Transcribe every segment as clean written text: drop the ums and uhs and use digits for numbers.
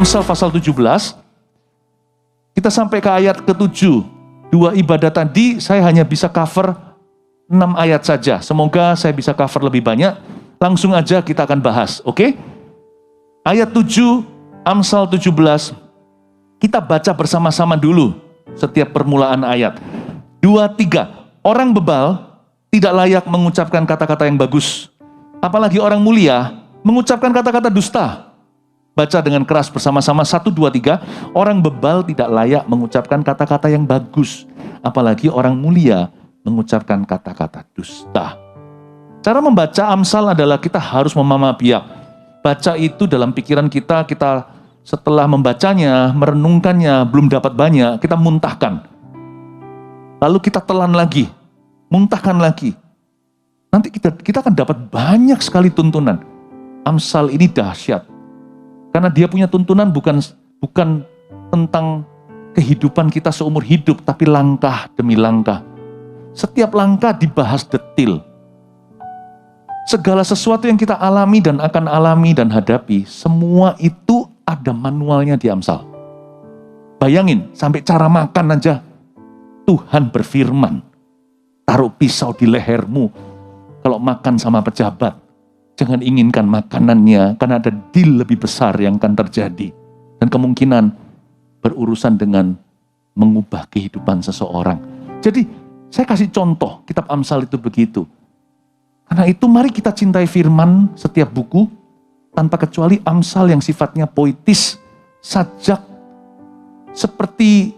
Amsal pasal 17, kita sampai ke ayat ke-7. 2 ibadah tadi saya hanya bisa cover 6 ayat saja. Semoga saya bisa cover lebih banyak. Langsung aja kita akan bahas, oke? Ayat 7, Amsal 17, kita baca bersama-sama dulu setiap permulaan ayat. 2, 3, orang bebal tidak layak mengucapkan kata-kata yang bagus. Apalagi orang mulia mengucapkan kata-kata dusta. Baca dengan keras bersama-sama, 1, 2, 3. Orang bebal tidak layak mengucapkan kata-kata yang bagus. Apalagi orang mulia mengucapkan kata-kata dusta. Cara membaca Amsal adalah kita harus memamabiak. Baca itu dalam pikiran kita setelah membacanya, merenungkannya, belum dapat banyak, kita muntahkan. Lalu kita telan lagi, muntahkan lagi. Nanti kita akan dapat banyak sekali tuntunan. Amsal ini dahsyat. Karena dia punya tuntunan bukan tentang kehidupan kita seumur hidup, tapi langkah demi langkah. Setiap langkah dibahas detil. Segala sesuatu yang kita alami dan akan alami dan hadapi, semua itu ada manualnya di Amsal. Bayangin, sampai cara makan aja. Tuhan berfirman, taruh pisau di lehermu kalau makan sama pejabat. Jangan inginkan makanannya, karena ada deal lebih besar yang akan terjadi. Dan kemungkinan berurusan dengan mengubah kehidupan seseorang. Jadi, saya kasih contoh, kitab Amsal itu begitu. Karena itu mari kita cintai firman setiap buku, tanpa kecuali Amsal yang sifatnya poetis, sajak, seperti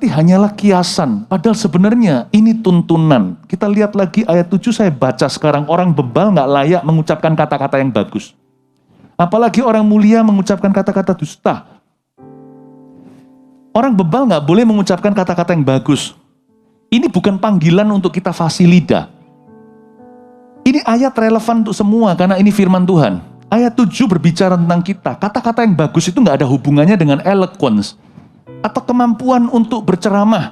hanyalah kiasan. Padahal sebenarnya ini tuntunan. Kita lihat lagi ayat 7 saya baca sekarang. Orang bebal gak layak mengucapkan kata-kata yang bagus. Apalagi orang mulia mengucapkan kata-kata dusta. Orang bebal gak boleh mengucapkan kata-kata yang bagus. Ini bukan panggilan untuk kita fasih lidah. Ini ayat relevan untuk semua karena ini firman Tuhan. Ayat 7 berbicara tentang kita. Kata-kata yang bagus itu gak ada hubungannya dengan eloquence. Atau kemampuan untuk berceramah,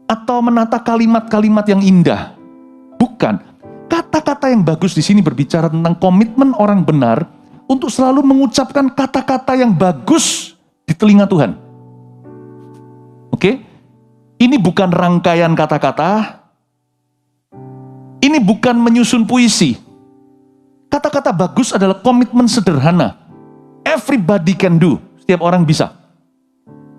atau menata kalimat-kalimat yang indah. Bukan. Kata-kata yang bagus di sini berbicara tentang komitmen orang benar untuk selalu mengucapkan kata-kata yang bagus di telinga Tuhan. Oke? Ini bukan rangkaian kata-kata. Ini bukan menyusun puisi. Kata-kata bagus adalah komitmen sederhana. Everybody can do. Setiap orang bisa.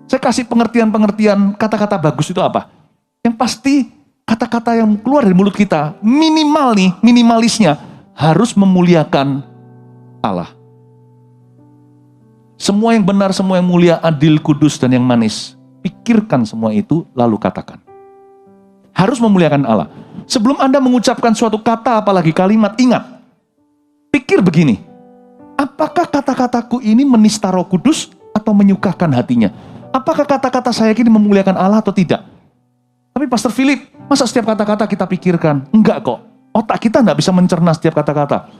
Saya kasih pengertian-pengertian kata-kata bagus itu apa? Yang pasti kata-kata yang keluar dari mulut kita, minimalisnya harus memuliakan Allah. Semua yang benar, semua yang mulia, adil, kudus, dan yang manis. Pikirkan semua itu, lalu katakan. Harus memuliakan Allah. Sebelum Anda mengucapkan suatu kata, apalagi kalimat, ingat. Pikir begini, apakah kata-kataku ini menista Roh Kudus atau menyukakan hatinya? Apakah kata-kata saya ini memuliakan Allah atau tidak? Tapi Pastor Philip, masa setiap kata-kata kita pikirkan? Enggak kok. Otak kita enggak bisa mencerna setiap kata-kata.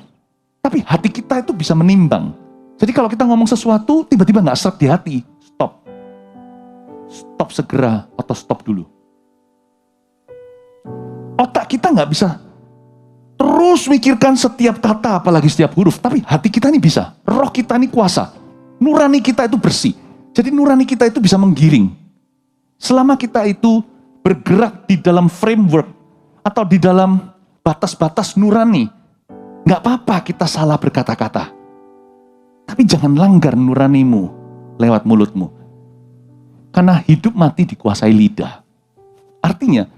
Tapi hati kita itu bisa menimbang. Jadi kalau kita ngomong sesuatu, tiba-tiba enggak seret di hati. Stop. Stop segera atau stop dulu. Otak kita enggak bisa terus mikirkan setiap kata, apalagi setiap huruf. Tapi hati kita ini bisa. Roh kita ini kuasa. Nurani kita itu bersih. Jadi nurani kita itu bisa menggiring. Selama kita itu bergerak di dalam framework atau di dalam batas-batas nurani, nggak apa-apa kita salah berkata-kata. Tapi jangan langgar nuranimu lewat mulutmu. Karena hidup mati dikuasai lidah. Artinya,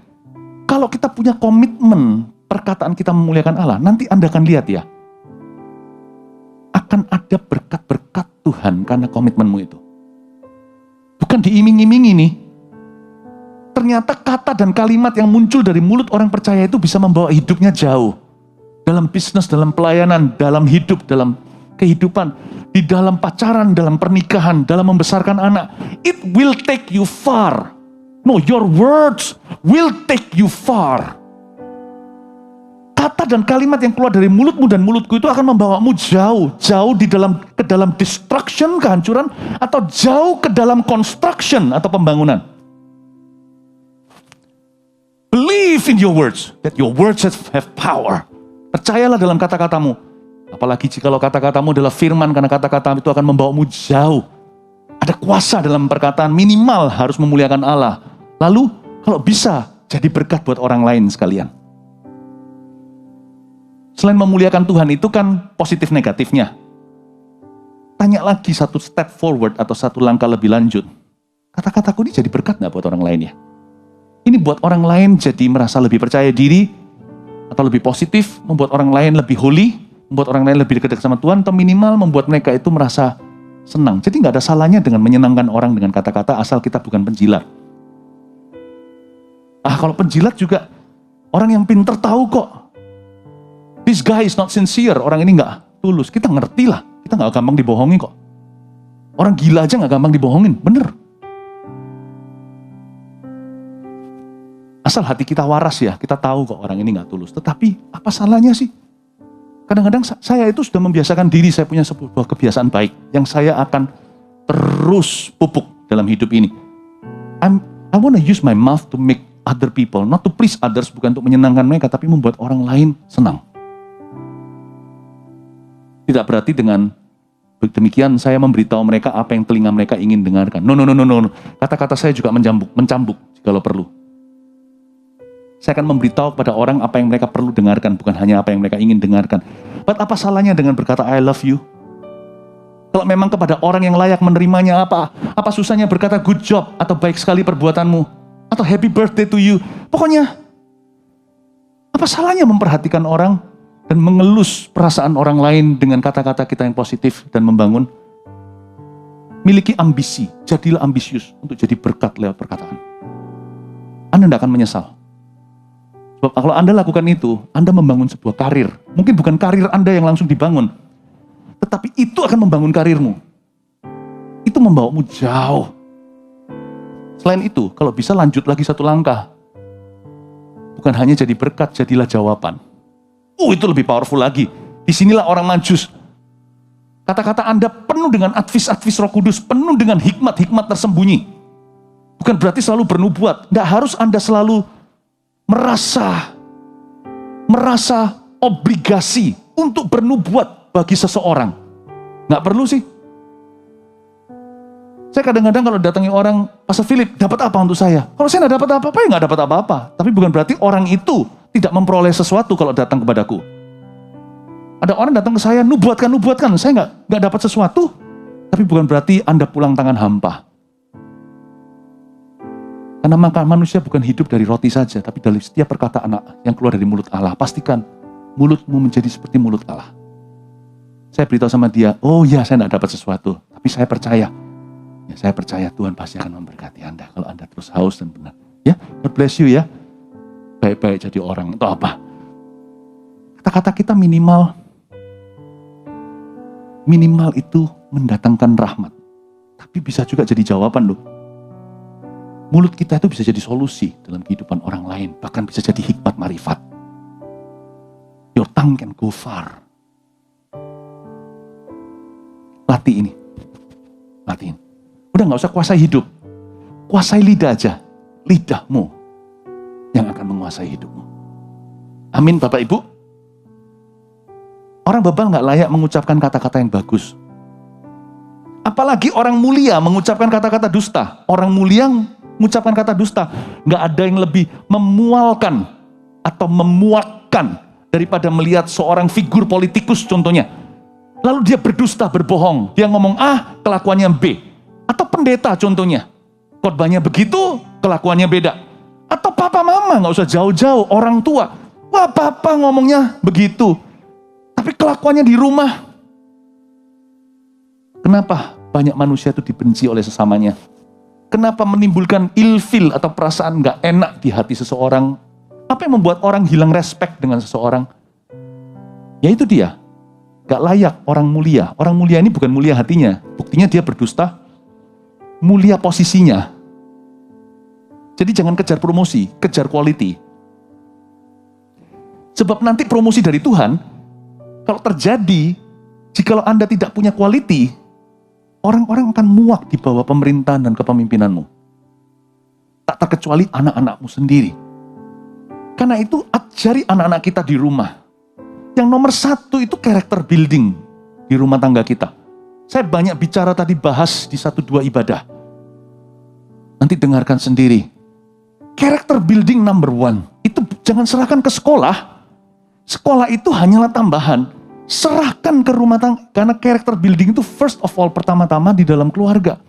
kalau kita punya komitmen perkataan kita memuliakan Allah, nanti Anda akan lihat ya, akan ada berkat-berkat Tuhan karena komitmenmu itu. Bukan diiming-imingi nih. Ternyata kata dan kalimat yang muncul dari mulut orang percaya itu bisa membawa hidupnya jauh. Dalam bisnis, dalam pelayanan, dalam hidup, dalam kehidupan, di dalam pacaran, dalam pernikahan, dalam membesarkan anak. It will take you far. No, your words will take you far. Kata dan kalimat yang keluar dari mulutmu dan mulutku itu akan membawamu jauh ke dalam destruction, kehancuran, atau jauh ke dalam construction atau pembangunan. Believe in your words, that your words have power. Percayalah dalam kata-katamu. Apalagi jikalau kata-katamu adalah firman, karena kata-kata itu akan membawamu jauh. Ada kuasa dalam perkataan, minimal harus memuliakan Allah. Lalu kalau bisa, jadi berkat buat orang lain sekalian. Selain memuliakan Tuhan itu kan positif negatifnya. Tanya lagi satu step forward atau satu langkah lebih lanjut. Kata-kataku ini jadi berkat gak buat orang lain ya? Ini buat orang lain jadi merasa lebih percaya diri, atau lebih positif, membuat orang lain lebih holy, membuat orang lain lebih dekat sama Tuhan, atau minimal membuat mereka itu merasa senang. Jadi gak ada salahnya dengan menyenangkan orang dengan kata-kata asal kita bukan penjilat. Kalau penjilat juga orang yang pinter tahu kok. This guy is not sincere, orang ini gak tulus. Kita ngerti lah, kita gak gampang dibohongi kok. Orang gila aja gak gampang dibohongin, bener. Asal hati kita waras ya, kita tahu kok orang ini gak tulus. Tetapi apa salahnya sih? Kadang-kadang saya itu sudah membiasakan diri, saya punya sebuah kebiasaan baik yang saya akan terus pupuk dalam hidup ini. I want to use my mouth to make other people, not to please others, bukan untuk menyenangkan mereka, tapi membuat orang lain senang. Tidak berarti dengan demikian saya memberitahu mereka apa yang telinga mereka ingin dengarkan. No. Kata-kata saya juga mencambuk jikalau perlu. Saya akan memberitahu kepada orang apa yang mereka perlu dengarkan, bukan hanya apa yang mereka ingin dengarkan. But apa salahnya dengan berkata I love you? Kalau memang kepada orang yang layak menerimanya, apa susahnya berkata good job, atau baik sekali perbuatanmu, atau happy birthday to you. Pokoknya, apa salahnya memperhatikan orang dan mengelus perasaan orang lain dengan kata-kata kita yang positif dan membangun? Miliki ambisi, jadilah ambisius untuk jadi berkat lewat perkataan. Anda tidak akan menyesal. Sebab kalau Anda lakukan itu, Anda membangun sebuah karir. Mungkin bukan karir Anda yang langsung dibangun, tetapi itu akan membangun karirmu. Itu membawamu jauh. Selain itu, kalau bisa lanjut lagi satu langkah. Bukan hanya jadi berkat, jadilah jawaban. Itu lebih powerful lagi. Disinilah orang Majus. Kata-kata Anda penuh dengan advis-advis Roh Kudus, penuh dengan hikmat-hikmat tersembunyi. Bukan berarti selalu bernubuat. Nggak harus Anda selalu merasa obligasi untuk bernubuat bagi seseorang. Nggak perlu sih. Saya kadang-kadang kalau datangi orang, Pastor Philip, dapat apa untuk saya? Kalau saya nggak dapat apa-apa, ya nggak dapat apa-apa. Tapi bukan berarti orang itu tidak memperoleh sesuatu kalau datang kepadaku. Ada orang datang ke saya, nubuatkan. Saya nggak dapat sesuatu, tapi bukan berarti Anda pulang tangan hampa. Karena maka manusia bukan hidup dari roti saja, tapi dari setiap perkataan yang keluar dari mulut Allah. Pastikan mulutmu menjadi seperti mulut Allah. Saya beritahu sama dia, oh ya saya tidak dapat sesuatu, tapi saya percaya. Ya, saya percaya Tuhan pasti akan memberkati Anda kalau Anda terus haus dan benar. Ya, God bless you ya. Baik-baik jadi orang atau apa. Kata-kata kita minimal itu mendatangkan rahmat. Tapi bisa juga jadi jawaban loh. Mulut kita itu bisa jadi solusi dalam kehidupan orang lain. Bahkan bisa jadi hikmat marifat. Your tongue can go far. Latih ini. Latihin. Udah gak usah kuasai hidup. Kuasai lidah aja. Lidahmu yang akan menguasai hidupmu. Amin Bapak Ibu. Orang bebal gak layak mengucapkan kata-kata yang bagus. Apalagi orang mulia mengucapkan kata-kata dusta. Orang mulia mengucapkan kata dusta. Gak ada yang lebih memualkan atau memuakkan daripada melihat seorang figur politikus contohnya. Lalu dia berdusta, berbohong. Dia ngomong A, kelakuannya B. Atau pendeta contohnya. Khotbahnya begitu, kelakuannya beda. Atau papa mama, gak usah jauh-jauh, orang tua. Wah papa ngomongnya begitu. Tapi kelakuannya di rumah. Kenapa banyak manusia itu dibenci oleh sesamanya? Kenapa menimbulkan ilfil atau perasaan gak enak di hati seseorang? Apa yang membuat orang hilang respect dengan seseorang? Ya itu dia. Gak layak orang mulia. Orang mulia ini bukan mulia hatinya. Buktinya dia berdusta. Mulia posisinya. Jadi jangan kejar promosi, kejar quality. Sebab nanti promosi dari Tuhan, kalau terjadi, jikalau Anda tidak punya quality, orang-orang akan muak di bawah pemerintahan dan kepemimpinanmu. Tak terkecuali anak-anakmu sendiri. Karena itu ajari anak-anak kita di rumah. Yang nomor satu itu character building di rumah tangga kita. Saya banyak bicara tadi, bahas di 1-2 ibadah. Nanti dengarkan sendiri. Character building number 1. Itu jangan serahkan ke sekolah. Sekolah itu hanyalah tambahan. Serahkan ke rumah tangga. Karena character building itu first of all, pertama-tama di dalam keluarga.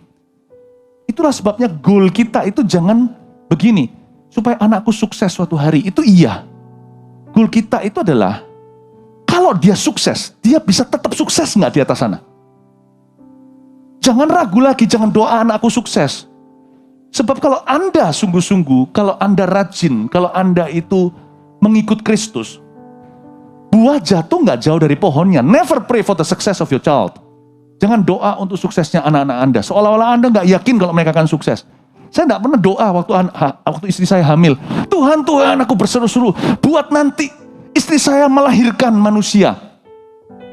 Itulah sebabnya goal kita itu jangan begini. Supaya anakku sukses suatu hari. Itu iya. Goal kita itu adalah, kalau dia sukses, dia bisa tetap sukses nggak di atas sana? Jangan ragu lagi, jangan doa anakku sukses. Sebab kalau Anda sungguh-sungguh, kalau Anda rajin, kalau Anda itu mengikut Kristus, buah jatuh nggak jauh dari pohonnya. Never pray for the success of your child. Jangan doa untuk suksesnya anak-anak Anda. Seolah-olah Anda nggak yakin kalau mereka akan sukses. Saya nggak pernah doa waktu istri saya hamil. Tuhan, aku berseru-seru, buat nanti istri saya melahirkan manusia,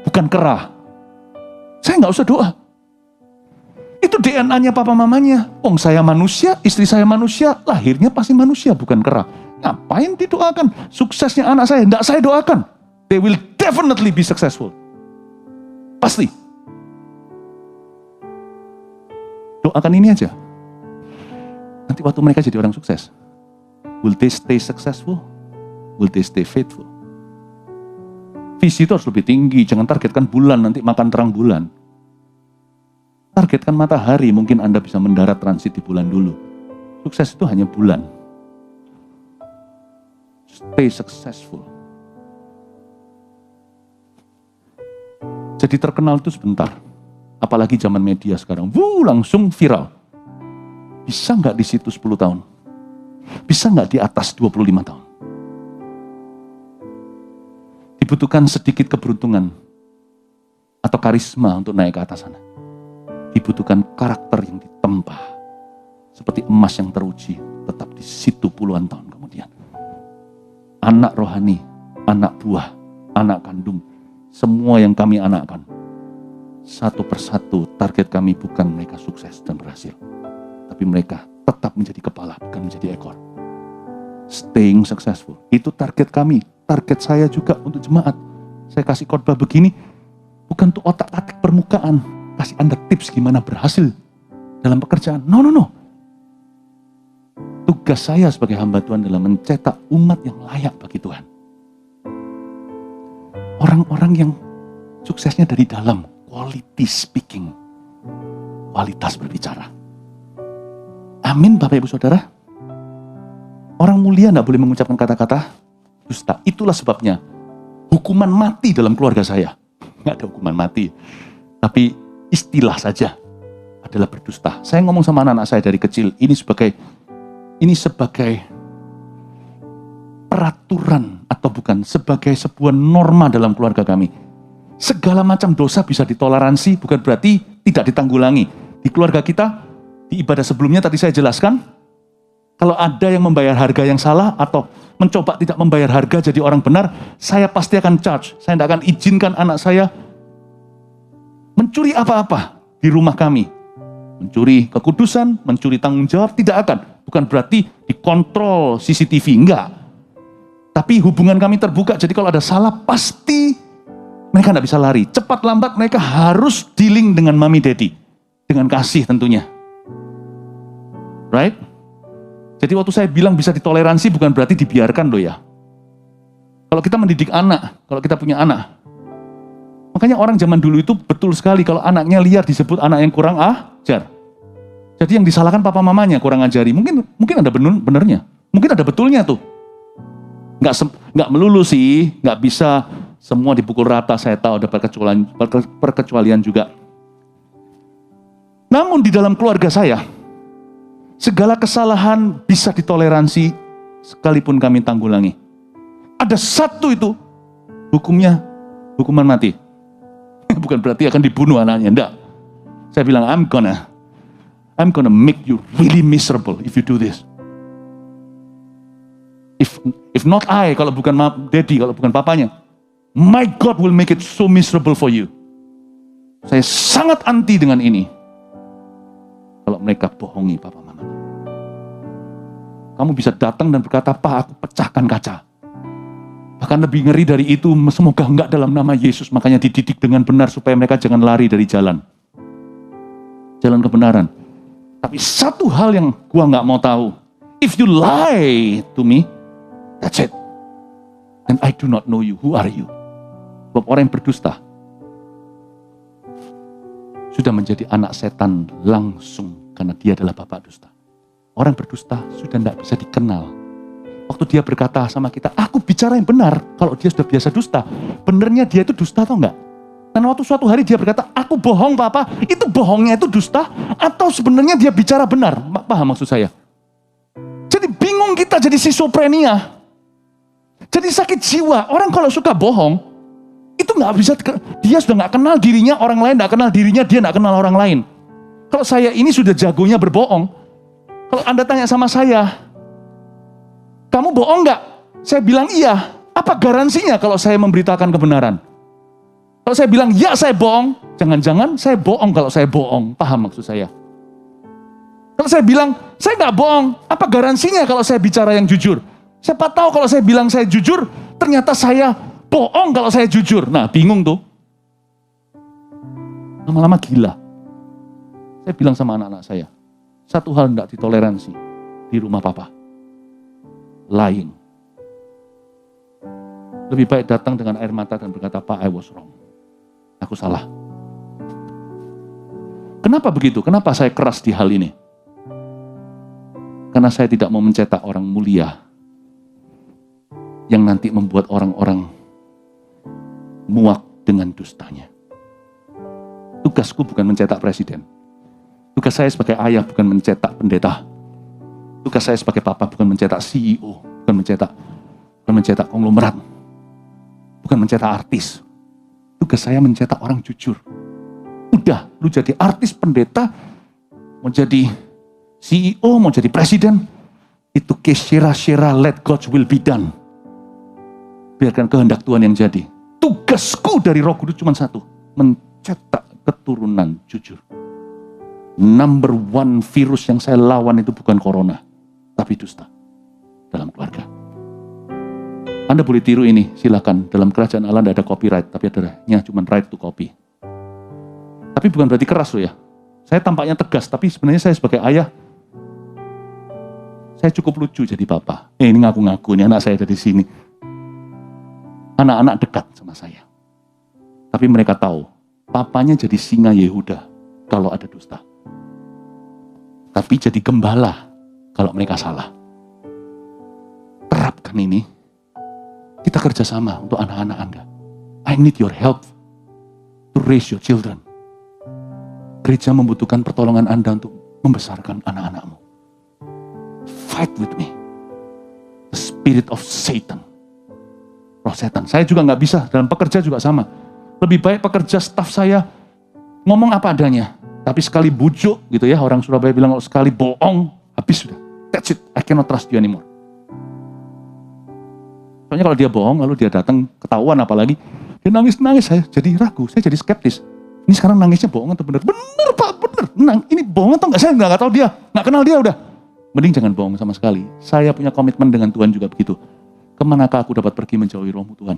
bukan kera. Saya nggak usah doa. Itu DNA-nya papa mamanya. Saya manusia, istri saya manusia, lahirnya pasti manusia, bukan kera. Ngapain didoakan? Suksesnya anak saya, enggak saya doakan. They will definitely be successful. Pasti. Doakan ini aja. Nanti waktu mereka jadi orang sukses, will they stay successful? Will they stay faithful? Visi itu harus lebih tinggi, jangan targetkan bulan, nanti makan terang bulan. Targetkan matahari, mungkin Anda bisa mendarat transit di bulan dulu. Sukses itu hanya bulan. Stay successful. Jadi terkenal itu sebentar. Apalagi zaman media sekarang. Langsung viral. Bisa nggak di situ 10 tahun? Bisa nggak di atas 25 tahun? Dibutuhkan sedikit keberuntungan atau karisma untuk naik ke atas sana. Dibutuhkan karakter yang ditempa seperti emas yang teruji, tetap di situ puluhan tahun kemudian. Anak rohani, anak buah, anak kandung, semua yang kami anakkan, satu persatu target kami bukan mereka sukses dan berhasil, tapi mereka tetap menjadi kepala, bukan menjadi ekor. Staying successful, itu target kami, target saya juga untuk jemaat. Saya kasih khotbah begini, bukan untuk otak-atik permukaan, kasih Anda tips gimana berhasil dalam pekerjaan. No. Tugas saya sebagai hamba Tuhan adalah mencetak umat yang layak bagi Tuhan. Orang-orang yang suksesnya dari dalam, quality speaking, kualitas berbicara. Amin Bapak Ibu Saudara. Orang mulia tidak boleh mengucapkan kata-kata dusta. Itulah sebabnya hukuman mati dalam keluarga saya. Nggak ada hukuman mati. Tapi istilah saja adalah berdusta. Saya ngomong sama anak-anak saya dari kecil, ini sebagai peraturan atau bukan, sebagai sebuah norma dalam keluarga kami. Segala macam dosa bisa ditoleransi, bukan berarti tidak ditanggulangi. Di keluarga kita, di ibadah sebelumnya tadi saya jelaskan, kalau ada yang membayar harga yang salah atau mencoba tidak membayar harga jadi orang benar, saya pasti akan charge. Saya tidak akan izinkan anak saya mencuri apa-apa di rumah kami. Mencuri kekudusan, mencuri tanggung jawab, tidak akan. Bukan berarti dikontrol CCTV, enggak. Tapi hubungan kami terbuka, jadi kalau ada salah pasti mereka tidak bisa lari. Cepat lambat mereka harus dealing dengan mami daddy. Dengan kasih tentunya. Right? Jadi waktu saya bilang bisa ditoleransi bukan berarti dibiarkan loh ya. Kalau kita mendidik anak, kalau kita punya anak, makanya orang zaman dulu itu betul sekali kalau anaknya liar disebut anak yang kurang ajar. Jadi yang disalahkan papa mamanya kurang ajari. Mungkin ada benernya, mungkin ada betulnya tuh. Nggak melulu sih, nggak bisa semua dipukul rata. Saya tahu ada perkecualian juga. Namun di dalam keluarga saya, segala kesalahan bisa ditoleransi sekalipun kami tanggulangi. Ada satu itu hukumnya hukuman mati. Bukan berarti akan dibunuh anaknya, enggak. Saya bilang I'm gonna make you really miserable if you do this. If not I, kalau bukan daddy, kalau bukan papanya, my God will make it so miserable for you. Saya sangat anti dengan ini. Kalau mereka bohongi papa mama. Kamu bisa datang dan berkata, Pak, aku pecahkan kaca. Bahkan lebih ngeri dari itu, semoga enggak dalam nama Yesus. Makanya dididik dengan benar supaya mereka jangan lari dari jalan kebenaran. Tapi satu hal yang gua nggak mau tahu, if you lie to me, that's it. And I do not know you. Who are you? Sebab orang yang berdusta sudah menjadi anak setan langsung karena dia adalah bapak dusta. Orang berdusta sudah tidak bisa dikenal. Waktu dia berkata sama kita, aku bicara yang benar. Kalau dia sudah biasa dusta, benernya dia itu dusta atau enggak? Dan waktu suatu hari dia berkata, aku bohong Papa, itu bohongnya itu dusta, atau sebenarnya dia bicara benar? Paham maksud saya? Jadi bingung kita jadi schizophrenia. Jadi sakit jiwa. Orang kalau suka bohong, itu nggak bisa, dia sudah nggak kenal dirinya, orang lain nggak kenal dirinya, dia nggak kenal orang lain. Kalau saya ini sudah jagonya berbohong, kalau Anda tanya sama saya, kamu bohong nggak? Saya bilang iya. Apa garansinya kalau saya memberitakan kebenaran? Kalau saya bilang ya saya bohong, jangan-jangan saya bohong kalau saya bohong. Paham maksud saya? Kalau saya bilang saya nggak bohong, apa garansinya kalau saya bicara yang jujur? Siapa tahu kalau saya bilang saya jujur, ternyata saya bohong kalau saya jujur. Nah, bingung tuh. Lama-lama gila. Saya bilang sama anak-anak saya, satu hal tidak ditoleransi di rumah Papa. Lying. Lebih baik datang dengan air mata dan berkata, Pak, I was wrong. Aku salah. Kenapa begitu? Kenapa saya keras di hal ini? Karena saya tidak mau mencetak orang mulia yang nanti membuat orang-orang muak dengan dustanya. Tugasku bukan mencetak presiden. Tugas saya sebagai ayah bukan mencetak pendeta. Tugas saya sebagai papa bukan mencetak CEO, bukan mencetak konglomerat, bukan mencetak artis. Tugas saya mencetak orang jujur. Udah, lu jadi artis, pendeta, mau jadi CEO, mau jadi presiden, itu shira let God's will be done. Biarkan kehendak Tuhan yang jadi. Tugasku dari Roh Kudus cuma satu, mencetak keturunan jujur. Number one virus yang saya lawan itu bukan corona, tapi dusta dalam keluarga. Anda boleh tiru ini, silakan. Dalam kerajaan Allah tidak ada copyright, tapi adanya cuma right to copy. Tapi bukan berarti keras loh ya. Saya tampaknya tegas, tapi sebenarnya saya sebagai ayah, saya cukup lucu jadi papa. Ini ngaku-ngaku, ini anak saya ada di sini. Anak-anak dekat sama saya. Tapi mereka tahu, papanya jadi singa Yehuda kalau ada dusta. Tapi jadi gembala kalau mereka salah. Terapkan ini. Kita kerjasama untuk anak-anak Anda. I need your help to raise your children. Gereja membutuhkan pertolongan Anda untuk membesarkan anak-anakmu. Fight with me. The spirit of Satan. Roh setan. Saya juga nggak bisa, dalam pekerja juga sama. Lebih baik pekerja staf saya ngomong apa adanya. Tapi sekali bujuk gitu ya, orang Surabaya bilang kalau sekali bohong, habis sudah. That's it, I cannot trust you anymore. Soalnya kalau dia bohong, lalu dia datang ketahuan apalagi, dia nangis-nangis, saya jadi ragu, saya jadi skeptis. Ini sekarang nangisnya bohong atau benar? Benar Pak, benar. Ini bohong atau enggak? Saya enggak tahu dia, enggak kenal dia udah. Mending jangan bohong sama sekali. Saya punya komitmen dengan Tuhan juga begitu. Kemanakah aku dapat pergi menjauhi Roh-Mu Tuhan?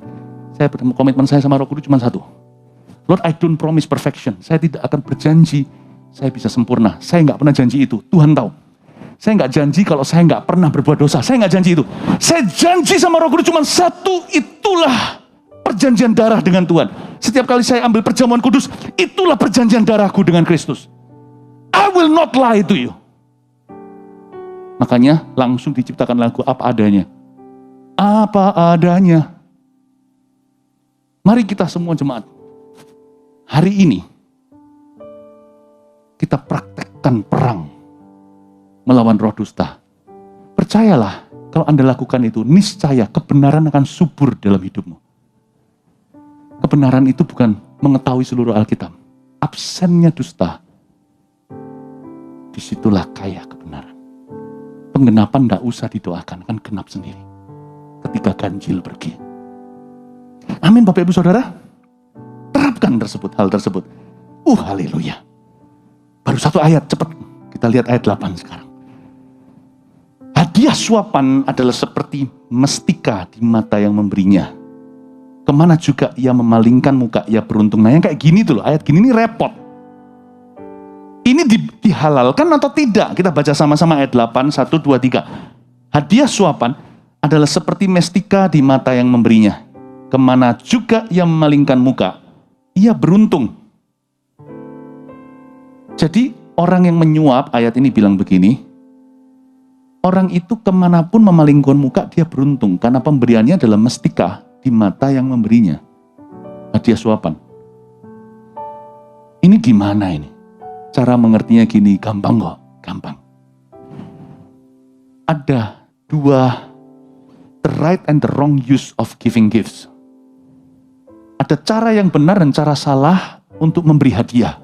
Saya komitmen saya sama Roh Kudus cuma satu. Lord, I don't promise perfection. Saya tidak akan berjanji saya bisa sempurna. Saya enggak pernah janji itu. Tuhan tahu. Saya nggak janji kalau saya nggak pernah berbuat dosa. Saya nggak janji itu. Saya janji sama Roh Kudus cuma satu, itulah perjanjian darah dengan Tuhan. Setiap kali saya ambil perjamuan kudus, itulah perjanjian darahku dengan Kristus. I will not lie to you. Makanya langsung diciptakan lagu apa adanya. Apa adanya. Mari kita semua jemaat. Hari ini kita praktekkan perang melawan roh dusta. Percayalah, kalau Anda lakukan itu, niscaya kebenaran akan subur dalam hidupmu. Kebenaran itu bukan mengetahui seluruh Alkitab. Absennya dusta, disitulah kaya kebenaran. Penggenapan tidak usah didoakan, kan genap sendiri. Ketika ganjil pergi. Amin Bapak Ibu Saudara. Terapkan hal tersebut. Haleluya. Baru satu ayat, cepat. Kita lihat ayat 8 sekarang. Hadiah suapan adalah seperti mestika di mata yang memberinya. Kemana juga ia memalingkan muka, ia beruntung. Nah yang kayak gini tuh loh, ayat gini ini repot. Ini dihalalkan atau tidak? Kita baca sama-sama ayat 8, 1, 2, 3. Hadiah suapan adalah seperti mestika di mata yang memberinya. Kemana juga ia memalingkan muka, ia beruntung. Jadi orang yang menyuap, ayat ini bilang begini, orang itu kemanapun memalingkan muka, dia beruntung. Karena pemberiannya adalah mestika di mata yang memberinya. Hadiah suapan. Ini gimana ini? Cara mengertinya gini, gampang kok, gampang. Ada dua, the right and the wrong use of giving gifts. Ada cara yang benar dan cara salah untuk memberi hadiah.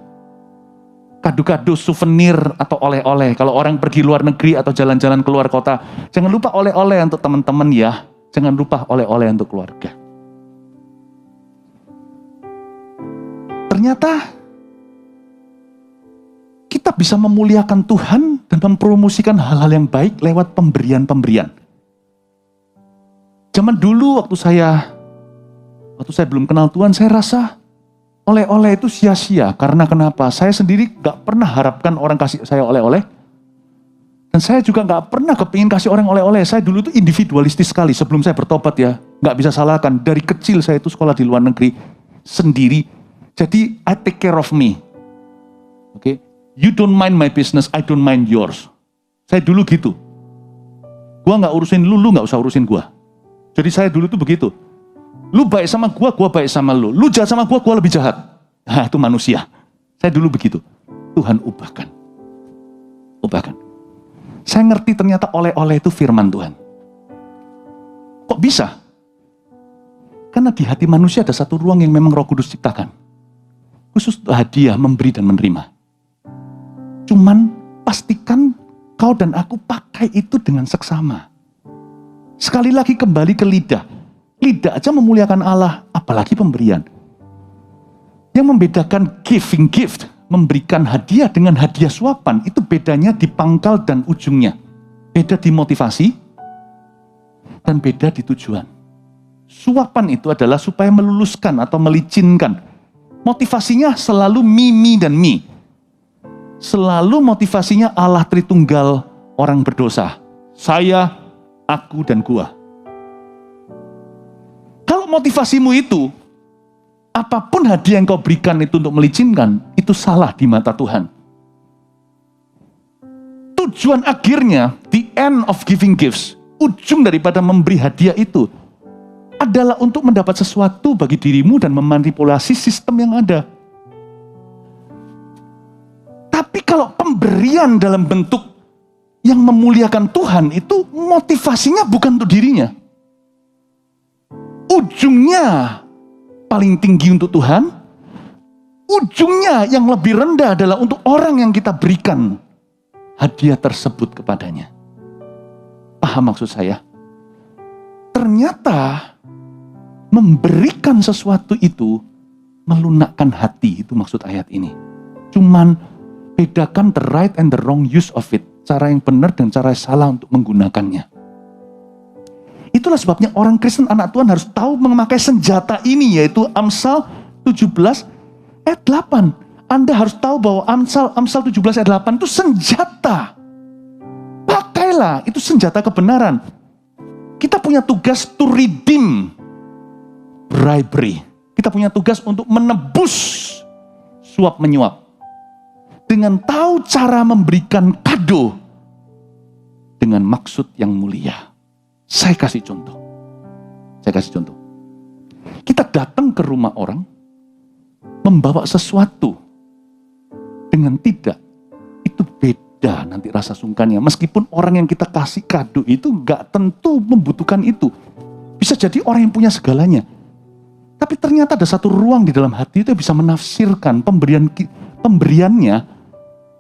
Kado-kado, souvenir, atau oleh-oleh. Kalau orang pergi luar negeri atau jalan-jalan keluar kota, jangan lupa oleh-oleh untuk teman-teman ya. Jangan lupa oleh-oleh untuk keluarga. Ternyata kita bisa memuliakan Tuhan dan mempromosikan hal-hal yang baik lewat pemberian-pemberian. Zaman dulu waktu saya belum kenal Tuhan, saya rasa oleh-oleh itu sia-sia. Karena kenapa? Saya sendiri gak pernah harapkan orang kasih saya oleh-oleh. Dan saya juga gak pernah kepingin kasih orang oleh-oleh. Saya dulu itu individualistis sekali sebelum saya bertobat ya. Gak bisa salahkan. Dari kecil saya itu sekolah di luar negeri sendiri. Jadi I take care of me. Oke. You don't mind my business, I don't mind yours. Saya dulu gitu. Gua gak urusin lu gak usah urusin gua. Jadi saya dulu tuh begitu. Lu baik sama gua baik sama lu. Lu jahat sama gua lebih jahat. Nah, itu manusia. Saya dulu begitu. Tuhan ubahkan. Ubahkan. Saya ngerti ternyata oleh-oleh itu firman Tuhan. Kok bisa? Karena di hati manusia ada satu ruang yang memang Roh Kudus ciptakan. Khusus untuk hadiah, memberi dan menerima. Cuman pastikan kau dan aku pakai itu dengan seksama. Sekali lagi kembali ke lidah. Lidah aja memuliakan Allah, apalagi pemberian. Yang membedakan giving gift, memberikan hadiah dengan hadiah suapan, itu bedanya di pangkal dan ujungnya. Beda di motivasi, dan beda di tujuan. Suapan itu adalah supaya meluluskan atau melicinkan. Motivasinya selalu me dan me. Selalu motivasinya Allah Tritunggal orang berdosa. Saya, aku, dan gua. Kalau motivasimu itu, apapun hadiah yang kau berikan itu untuk melicinkan, itu salah di mata Tuhan. Tujuan akhirnya, the end of giving gifts, ujung daripada memberi hadiah itu, adalah untuk mendapat sesuatu bagi dirimu dan memanipulasi sistem yang ada. Tapi kalau pemberian dalam bentuk yang memuliakan Tuhan, itu motivasinya bukan untuk dirinya. Ujungnya paling tinggi untuk Tuhan, ujungnya yang lebih rendah adalah untuk orang yang kita berikan hadiah tersebut kepadanya. Paham maksud saya? Ternyata memberikan sesuatu itu melunakkan hati, itu maksud ayat ini. Cuman bedakan the right and the wrong use of it, cara yang benar dan cara yang salah untuk menggunakannya. Itulah sebabnya orang Kristen, anak Tuhan harus tahu memakai senjata ini, yaitu Amsal 17 ayat 8. Anda harus tahu bahwa Amsal 17 ayat 8 itu senjata. Pakailah, itu senjata kebenaran. Kita punya tugas to redeem bribery. Kita punya tugas untuk menebus suap menyuap. Dengan tahu cara memberikan kado dengan maksud yang mulia. Saya kasih contoh. Kita datang ke rumah orang, membawa sesuatu dengan tidak, itu beda nanti rasa sungkannya. Meskipun orang yang kita kasih kado itu gak tentu membutuhkan itu. Bisa jadi orang yang punya segalanya. Tapi ternyata ada satu ruang di dalam hati itu yang bisa menafsirkan pemberiannya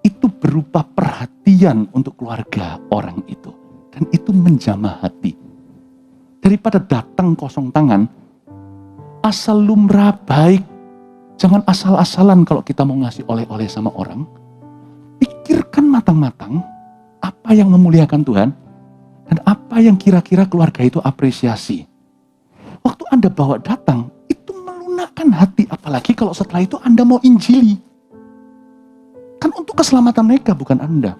itu berupa perhatian untuk keluarga orang itu. Dan itu menjamah hati. Daripada datang kosong tangan, asal lumrah baik. Jangan asal-asalan kalau kita mau ngasih oleh-oleh sama orang. Pikirkan matang-matang apa yang memuliakan Tuhan. Dan apa yang kira-kira keluarga itu apresiasi? Waktu Anda bawa datang, itu melunakkan hati. Apalagi kalau setelah itu Anda mau injili. Kan untuk keselamatan mereka, bukan Anda.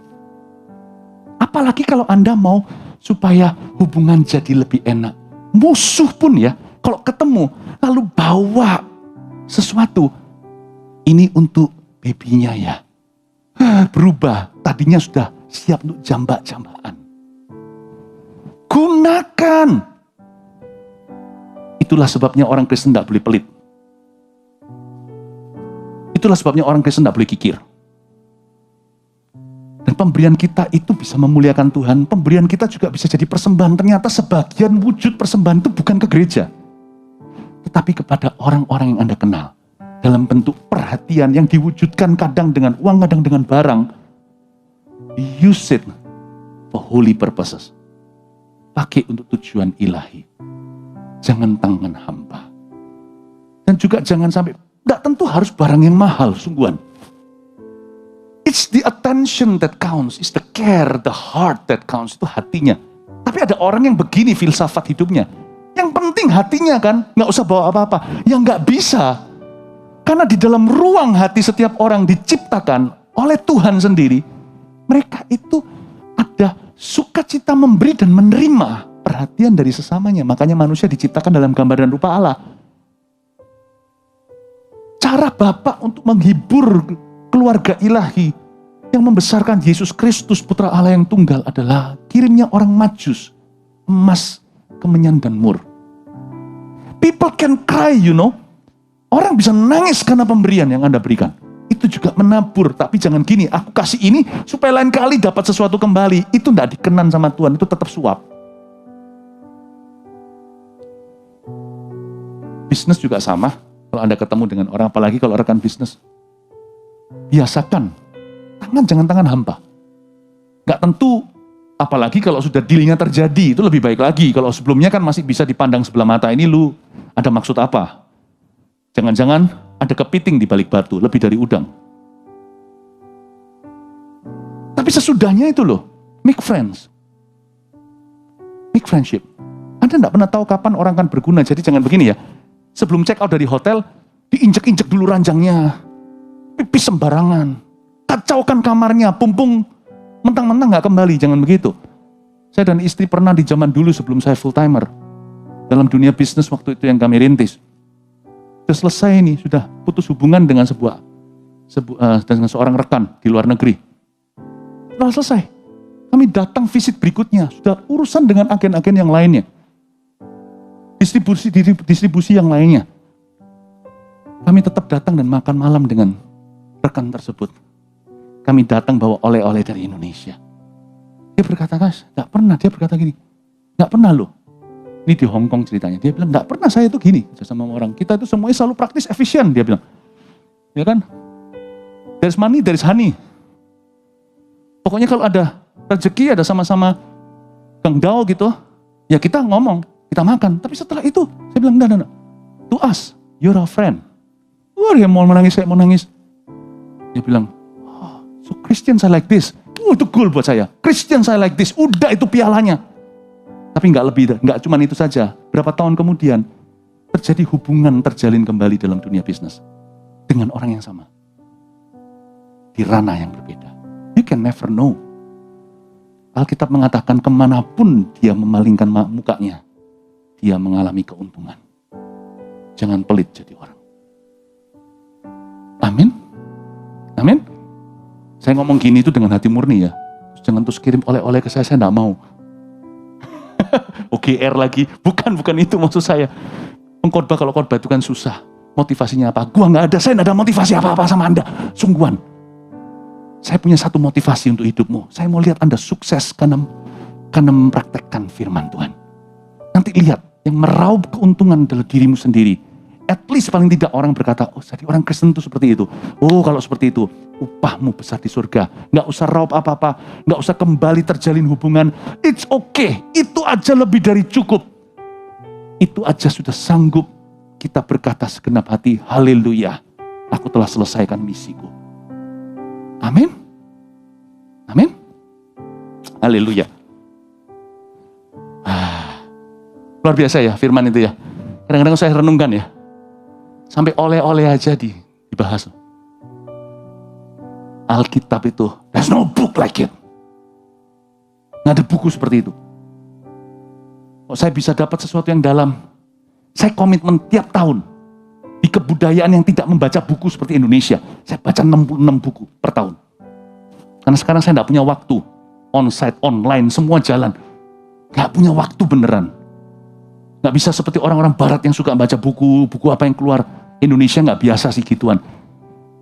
Apalagi kalau Anda mau supaya hubungan jadi lebih enak. Musuh pun ya, kalau ketemu, lalu bawa sesuatu. Ini untuk babynya ya. Berubah, tadinya sudah siap untuk jambak-jambakan. Gunakan. Itulah sebabnya orang Kristen tidak boleh pelit. Itulah sebabnya orang Kristen tidak boleh kikir. Dan pemberian kita itu bisa memuliakan Tuhan. Pemberian kita juga bisa jadi persembahan. Ternyata sebagian wujud persembahan itu bukan ke gereja. Tetapi kepada orang-orang yang Anda kenal. Dalam bentuk perhatian yang diwujudkan kadang dengan uang, kadang dengan barang. Use it for holy purposes. Pakai untuk tujuan ilahi. Jangan tangan hampa. Dan juga jangan sampai, tidak tentu harus barang yang mahal, sungguhan. It's the attention that counts, it's the care, the heart that counts, itu hatinya. Tapi ada orang yang begini filsafat hidupnya. Yang penting hatinya kan, nggak usah bawa apa-apa. Yang nggak bisa, karena di dalam ruang hati setiap orang diciptakan oleh Tuhan sendiri, mereka itu ada sukacita memberi dan menerima perhatian dari sesamanya. Makanya manusia diciptakan dalam gambar dan rupa Allah. Cara Bapa untuk menghibur keluarga ilahi yang membesarkan Yesus Kristus Putra Allah yang tunggal adalah kirimnya orang Majus, emas, kemenyan dan mur. People can cry, you know. Orang bisa nangis karena pemberian yang Anda berikan. Itu juga menabur, tapi jangan gini, aku kasih ini supaya lain kali dapat sesuatu kembali. Itu tidak dikenan sama Tuhan, itu tetap suap. Bisnis juga sama, kalau Anda ketemu dengan orang, apalagi kalau rekan bisnis. Biasakan, jangan tangan hampa. Gak tentu, apalagi kalau sudah dealnya terjadi, itu lebih baik lagi. Kalau sebelumnya kan masih bisa dipandang sebelah mata, ini lu ada maksud apa? Jangan-jangan ada kepiting di balik batu, lebih dari udang. Tapi sesudahnya itu loh, make friends. Make friendship. Anda tidak pernah tahu kapan orang akan berguna, jadi jangan begini ya. Sebelum check out dari hotel, diinjek-injek dulu ranjangnya. Pipis sembarangan, kacaukan kamarnya, pumpung mentang-mentang gak kembali, jangan begitu. Saya dan istri pernah di zaman dulu sebelum saya full timer, dalam dunia bisnis waktu itu yang kami rintis. Sudah selesai ini, sudah putus hubungan dengan dengan seorang rekan di luar negeri. Sudah selesai, kami datang visit berikutnya, sudah urusan dengan agen-agen yang lainnya. Distribusi yang lainnya. Kami tetap datang dan makan malam dengan rekan tersebut. Kami datang bawa oleh-oleh dari Indonesia. Dia berkata, guys, gak pernah. Dia berkata gini, gak pernah loh. Ini di Hong Kong ceritanya. Dia bilang, gak pernah saya itu gini sama orang. Kita itu semuanya selalu praktis, efisien. Dia bilang, ya kan? There's money, there's honey. Pokoknya kalau ada rezeki, ada sama-sama Kang Dao gitu, ya kita ngomong, kita makan. Tapi setelah itu, saya bilang, enggak. To us, you're a friend. Wah, dia mau menangis, saya mau nangis. Dia bilang, oh, so Christians are like this. Itu goal buat saya. Christians are like this. Udah itu pialanya. Tapi nggak lebih, nggak cuma itu saja. Berapa tahun kemudian terjadi hubungan terjalin kembali dalam dunia bisnis dengan orang yang sama di ranah yang berbeda. You can never know. Alkitab mengatakan kemanapun dia memalingkan mukanya, dia mengalami keuntungan. Jangan pelit jadi orang. Amin. Amin. Saya ngomong gini itu dengan hati murni ya. Jangan terus kirim oleh-oleh ke saya enggak mau. OGR lagi. Bukan itu maksud saya. Pengkhotbah, kalau khotbah itu kan susah. Motivasinya apa? Gua enggak ada, saya enggak ada motivasi apa-apa sama Anda. Sungguhan. Saya punya satu motivasi untuk hidupmu. Saya mau lihat Anda sukses karena mempraktekkan firman Tuhan. Nanti lihat, yang meraup keuntungan adalah dirimu sendiri. At least paling tidak orang berkata, oh jadi orang Kristen itu seperti itu. Oh kalau seperti itu, upahmu besar di surga. Nggak usah raup apa-apa, nggak usah kembali terjalin hubungan. It's okay, itu aja lebih dari cukup. Itu aja sudah sanggup kita berkata segenap hati, haleluya. Aku telah selesaikan misiku. Amin. Amin. Haleluya. Luar biasa ya firman itu ya. Kadang-kadang saya renungkan ya. Sampai oleh-oleh aja dibahas. Alkitab itu, there's no book like it. Nggak ada buku seperti itu. Kalau saya bisa dapat sesuatu yang dalam, saya komitmen tiap tahun di kebudayaan yang tidak membaca buku seperti Indonesia. Saya baca 66 buku per tahun. Karena sekarang saya nggak punya waktu. Onsite, online, semua jalan. Nggak punya waktu beneran. Nggak bisa seperti orang-orang barat yang suka baca buku apa yang keluar. Indonesia nggak biasa sih gituan.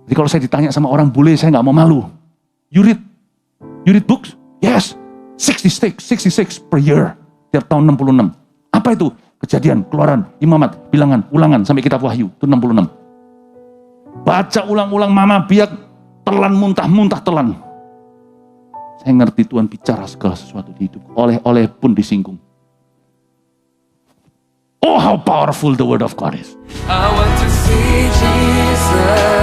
Jadi kalau saya ditanya sama orang bule, saya nggak mau malu. You read books? Yes. 66 per year. Tiap tahun 66. Apa itu? Kejadian, Keluaran, Imamat, Bilangan, Ulangan, sampai kitab Wahyu. Itu 66. Baca ulang-ulang mama biak, telan muntah-muntah telan. Saya ngerti Tuhan bicara segala sesuatu di hidup. Oleh-oleh pun disinggung. Oh, how powerful the word of God is. I want to see Jesus.